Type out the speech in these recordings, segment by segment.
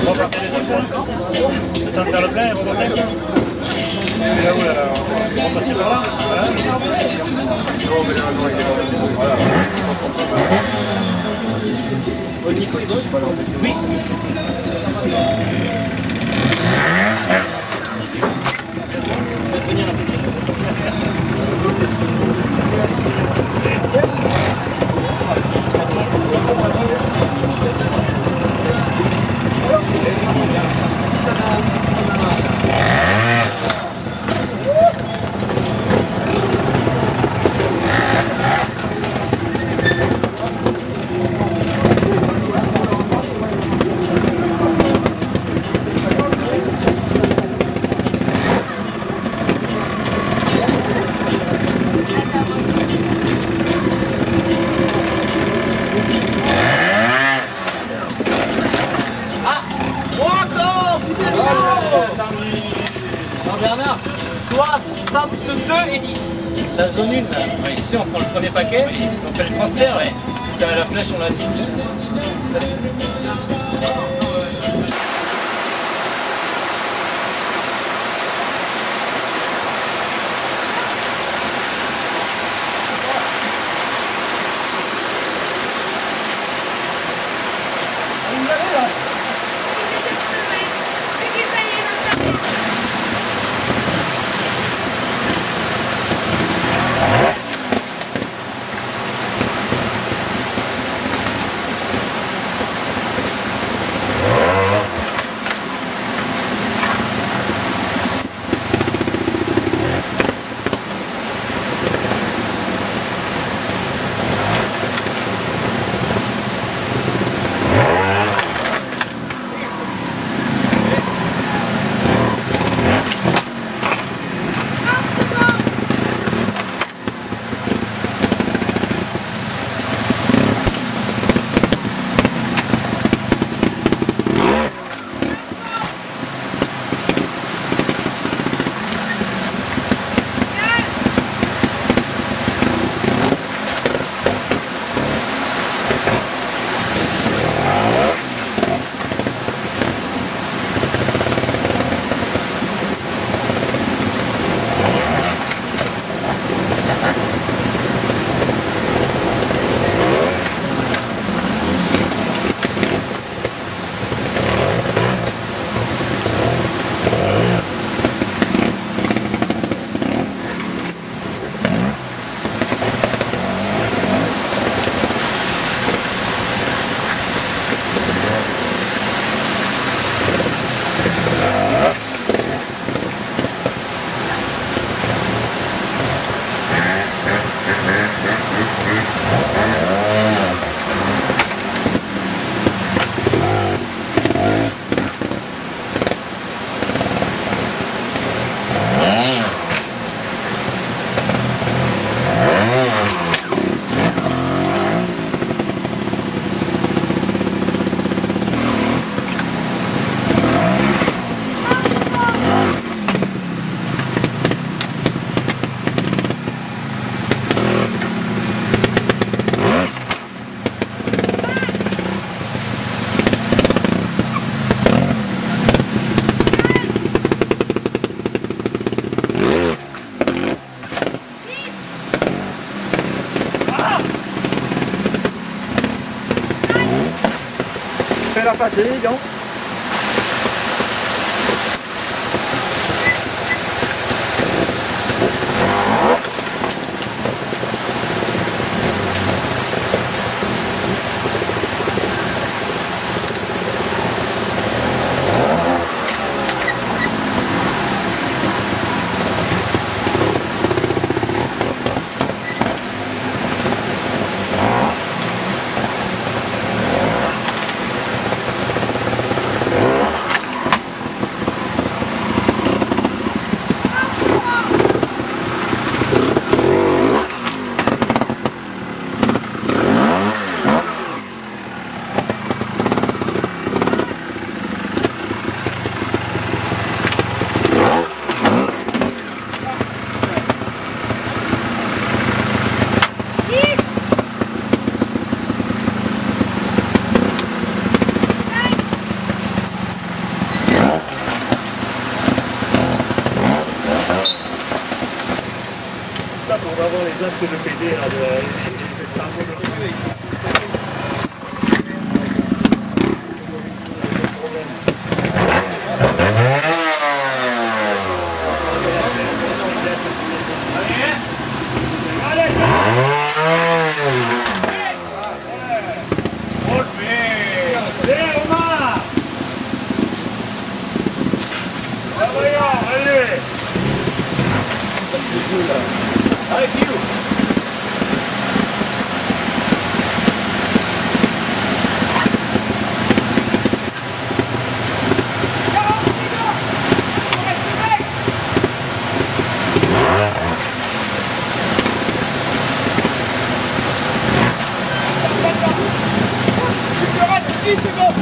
On va partir les secondes. Le temps de faire le plein et remonter. Et là où là, on va passer par là. Voilà. Nico, il bosse? Oui. Bernard, 62 et 10. La zone 1, oui. Tu sais, on prend le premier paquet, on fait le transfert, ouais. La flèche, on la touche. Fais la fatigue, hein. va avoir les actes de PD là, les travaux de... Allez, Philou. Il te reste 10 secondes.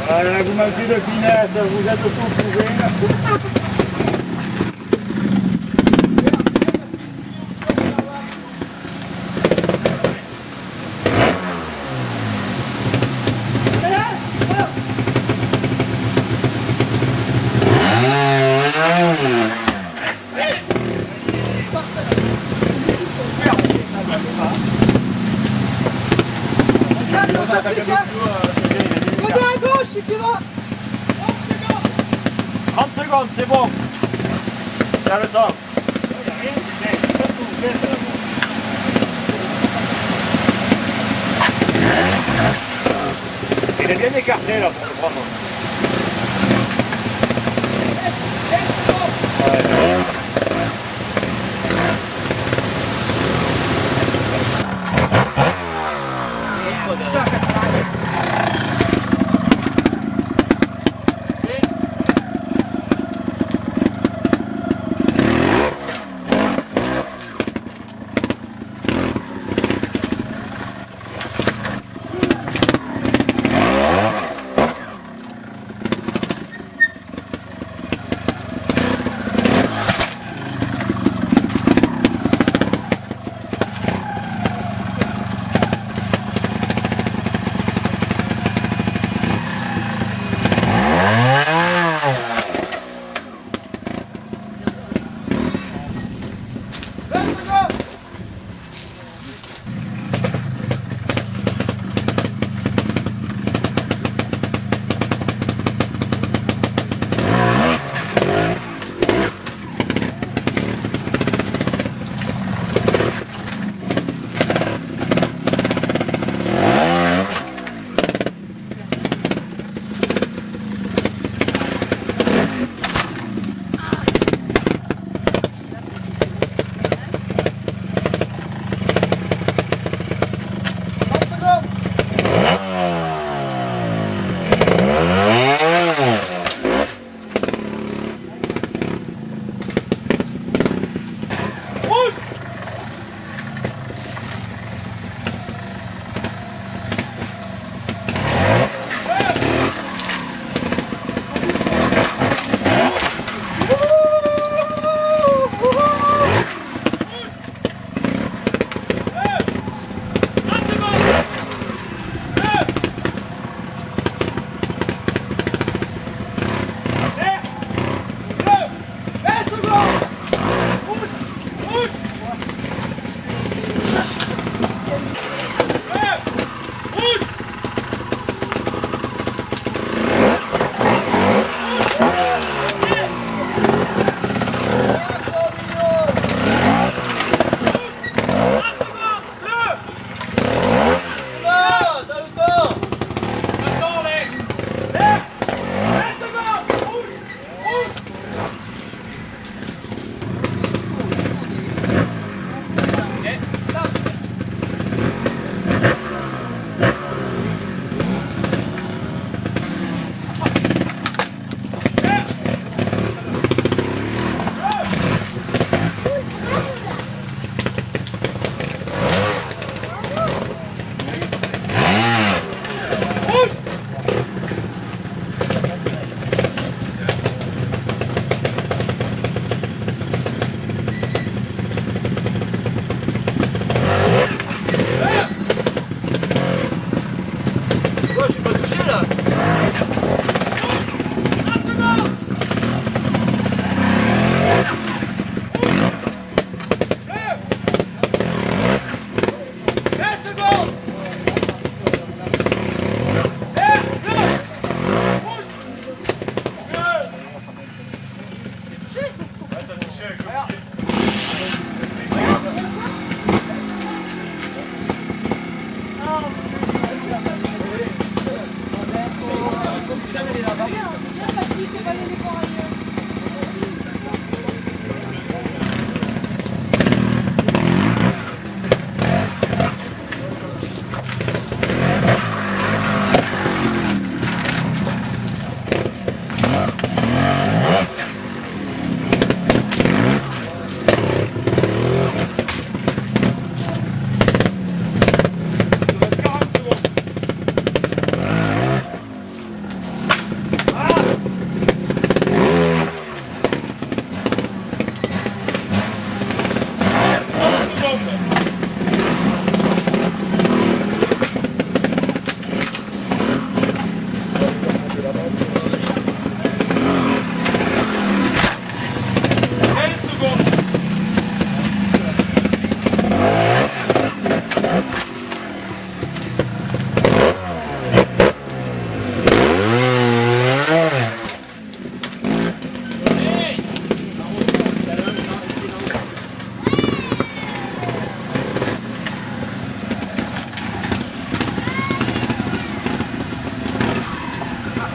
Voilà, vous m'avez de finesse, vous êtes au fond trouvé. Reviens à gauche si tu vas. 30 secondes, c'est bon. T'as le temps. Il est bien écarté là pour le prendre.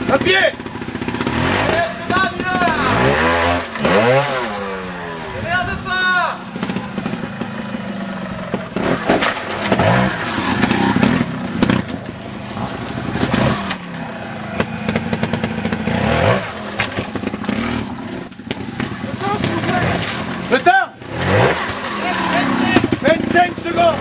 À pied. C'est pas bien. Merde pas. Le temps. 25 secondes.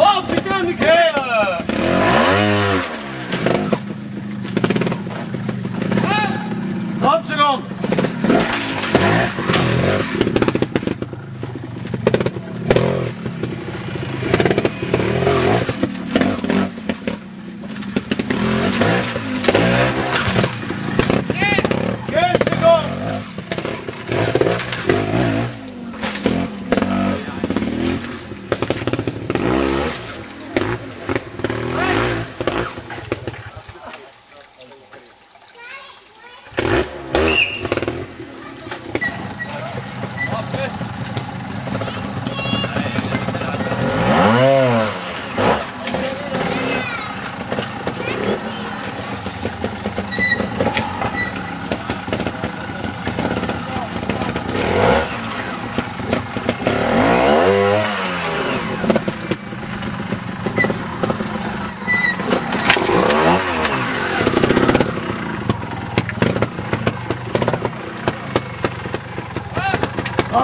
Oh putain, Michael. 30 secondes.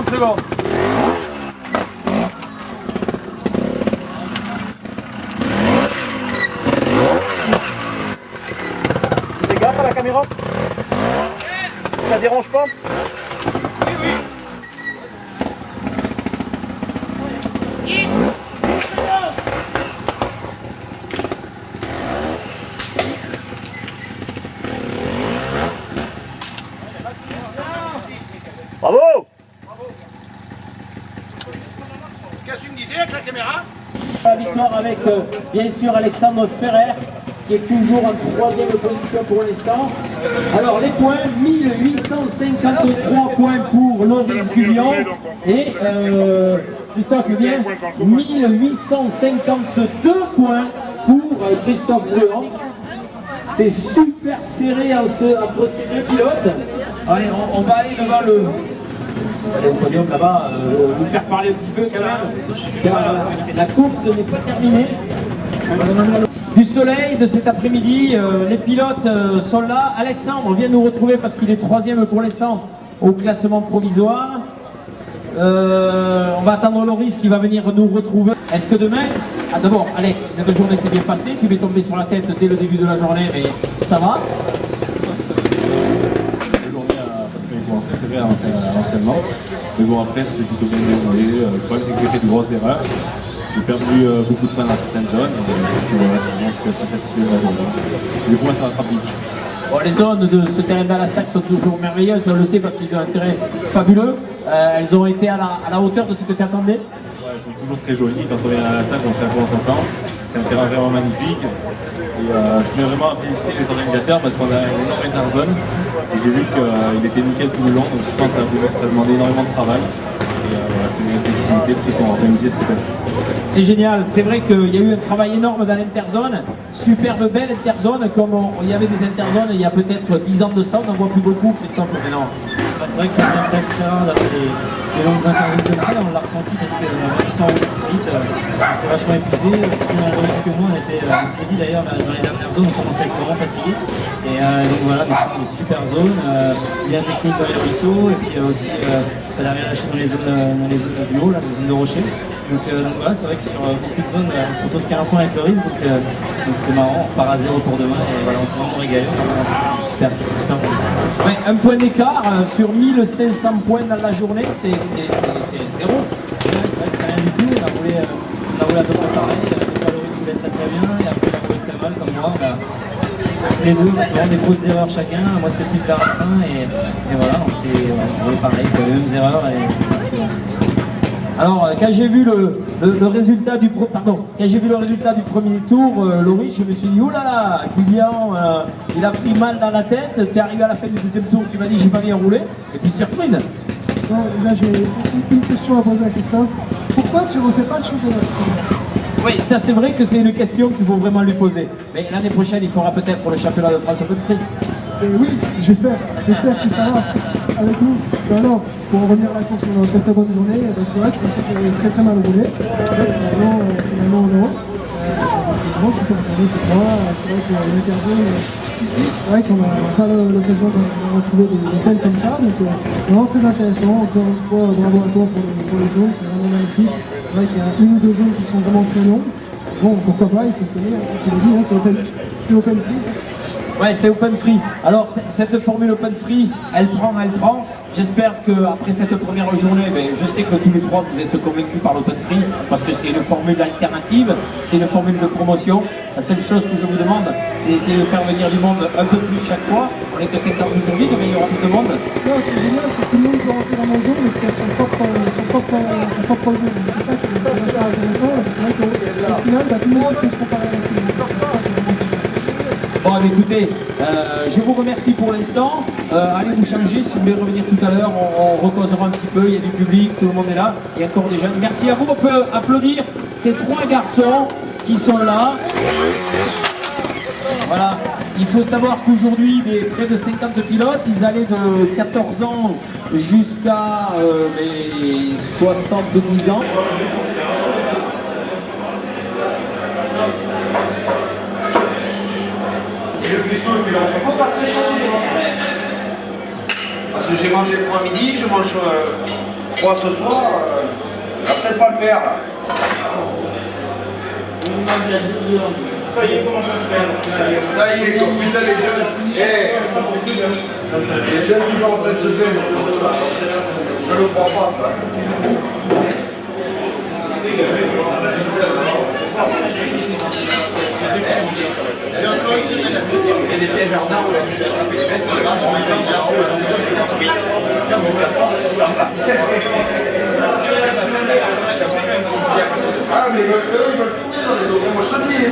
Secondes. Fais gaffe à la caméra. Ça dérange pas? Oui, oui. Bravo! Qu'est-ce que tu me disais avec la caméra? La victoire avec bien sûr Alexandre Ferrer qui est toujours en troisième position pour l'instant. Alors les points, 1853 points pour Loris Guillon et Christophe Vien, 1852 points pour Christophe Bruand. C'est super serré entre ces deux pilotes. Allez, on va aller devant le podium là-bas, vous faire parler un petit peu quand même. La course n'est pas terminée. Du soleil de cet après-midi, les pilotes sont là. Alexandre vient nous retrouver parce qu'il est troisième pour l'instant au classement provisoire. On va attendre Loris qui va venir nous retrouver. Est-ce que demain... Ah d'abord, Alex, cette journée s'est bien passée. Tu m'es tombé sur la tête dès le début de la journée, mais ça va. C'est vrai à l'entraînement, mais bon après c'est plutôt bien déroulé. Le problème c'est que j'ai fait de grosses erreurs, j'ai perdu beaucoup de points dans certaines zones, et voilà, sinon je suis assez satisfait de la journée. Du coup ça va être rapide. Bon, les zones de ce terrain d'Alassac sont toujours merveilleuses, on le sait parce qu'ils ont un terrain fabuleux. Elles ont été à la hauteur de ce que tu attendais. Ouais, elles sont toujours très jolies, quand on vient à Alassac on sait à quoi on s'entend. C'est un terrain vraiment magnifique. Et je tenais vraiment à féliciter les organisateurs parce qu'on a une énorme interzone. Et j'ai vu qu'il était nickel tout le long, donc je pense que ça demandait énormément de travail. Et voilà, je tenais à féliciter pour ceux qui ont organisé ce que C'est génial, c'est vrai qu'il y a eu un travail énorme dans l'interzone, superbe belle interzone, comme il y avait des interzones il y a peut-être 10 ans de ça, on n'en voit plus beaucoup, Christophe. C'est vrai que c'est très rare d'avoir des longues interviews comme ça, on l'a ressenti parce que même sans vite, c'est vachement épuisé. Plus malheureux que nous, on s'est dit d'ailleurs dans les dernières zones, on commençait à être vraiment fatigué. Et donc voilà, des super zones, bien technique dans les ruisseaux, et puis aussi ça n'a rien lâché dans les zones du haut, là, les zones de rochers. Donc voilà, c'est vrai que sur beaucoup de zones, on se retrouve qu'à un point avec le risque, donc c'est marrant, on repart à zéro pour demain, et voilà, on s'est vraiment régalé, super bon. Ouais, un point d'écart sur 1500 points dans la journée, c'est zéro. c'est vrai que c'est rien du tout. On a roulé à peu près pareil. Des fois, Loris roulait très très bien et après, il a roulé très mal comme moi. Les deux, vraiment des grosses erreurs chacun. Moi, c'était plus vers la fin et voilà, on s'est roulé pareil, les mêmes erreurs. Alors, quand j'ai vu le résultat du premier tour, Loris, je me suis dit, oulala, Kylian, il a pris mal dans la tête. Tu es arrivé à la fin du deuxième tour, tu m'as dit, j'ai pas bien roulé. Et puis, surprise. Non, là, j'ai une question à poser à Christophe. Pourquoi tu ne refais pas le championnat de France? Oui, ça c'est vrai que c'est une question qu'il faut vraiment lui poser. Mais l'année prochaine, il fera peut-être le championnat de France Open Free. Oui, j'espère qu'il sera avec nous. Non, pour revenir à la course, on a une très bonne journée. C'est vrai que je pensais qu'il avait très mal roulé. Finalement, non. Vraiment super journée pour moi. C'est vrai que c'est vrai qu'on n'a pas l'occasion de retrouver des hôtels comme ça. Donc vraiment très intéressant. Encore une fois, bravo à toi pour les zones, c'est vraiment magnifique. C'est vrai qu'il y a une ou deux zones qui sont vraiment très longues. Bon, pourquoi pas, il faut essayer, tu l'as dit, hein, c'est open free. Ouais, c'est Open Free. Alors, cette formule Open Free, elle prend. J'espère qu'après cette première journée, je sais que tous les trois, vous êtes convaincus par l'Open Free, parce que c'est une formule alternative, c'est une formule de promotion. La seule chose que je vous demande, c'est d'essayer de faire venir du monde un peu plus chaque fois. On n'est que 50 aujourd'hui, demain il y aura plus de monde. Non, ce qui est génial, c'est que tout le monde peut rentrer dans mon zone, mais c'est son propre zone. C'est ça qui est très intéressant. C'est vrai qu'au final, tout le monde peut se comparer avec tout le monde. Bon, écoutez, je vous remercie pour l'instant. Allez vous changer, si vous voulez revenir tout à l'heure, on recausera un petit peu, il y a du public, tout le monde est là, il y a encore des jeunes. Merci à vous, on peut applaudir ces trois garçons qui sont là. Voilà, il faut savoir qu'aujourd'hui, près de 50 pilotes, ils allaient de 14 ans jusqu'à 70 ans. Parce que j'ai mangé froid à midi, je mange froid ce soir, on va peut-être pas le faire. Ça y est, comment ça se fait? Ça y est, comme putain les jeunes. Les jeunes toujours en train de se faire. Je le crois pas ça. Il y a des pièges à renard où la nuit Ah mais eux ils veulent tourner dans les eaux, moi je te dis.